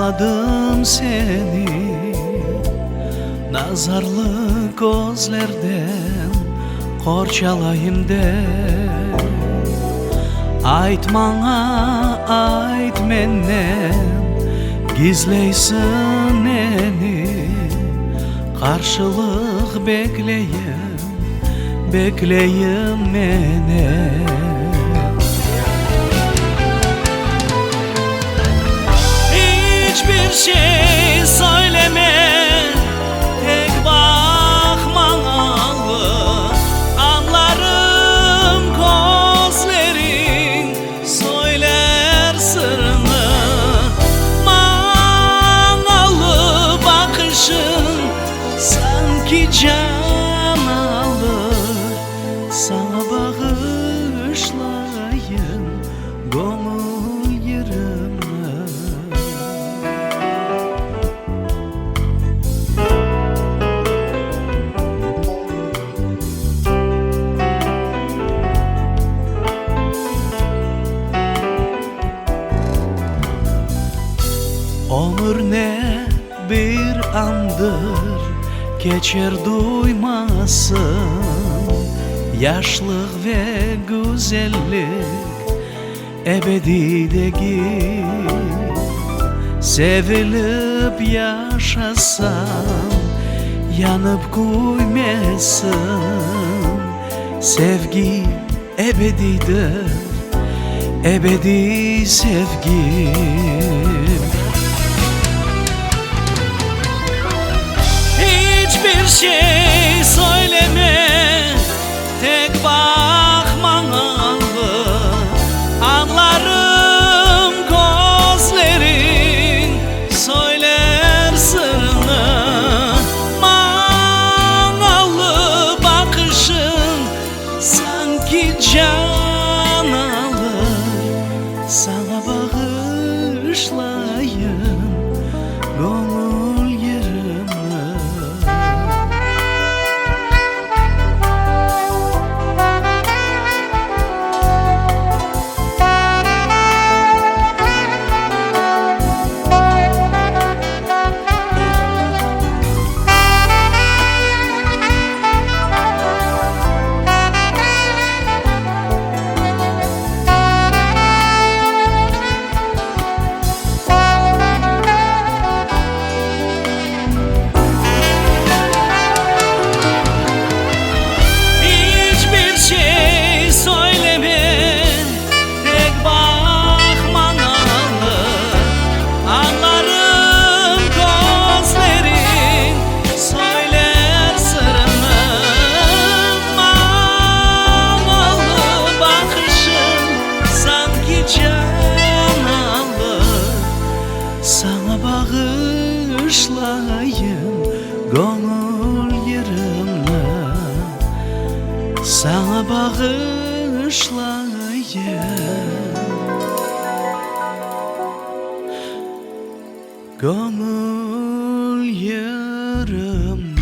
Sakladım seni nazarlı gözlerden, korçalayım de. Ayt bana, ayt menden, gizleysin neni. Karşılık bekleyim, bekleyim mene. Hiçbir şey söyleme, tek bakmalı. Anlarım gözlerin söyler sırrını. Manalı bakışın sanki can alır. Sana bağışlayın gönül yerim. Ömür ne bir andır, geçer duymasın. Yaşlık ve güzellik ebedi değil. Sevilip yaşasam yanıp kuymasın. Sevgi ebedidir, ebedi sevgim. Hiçbir şey söyleme, tek bakmalı. Anlarım gözlerin söyler sırrını. Manalı bakışın sanki can alır. Sana bağışlayın gönül yerimi. Sana bağışlayın gönül yerimle. Sana bağışlayın gönül yerimle.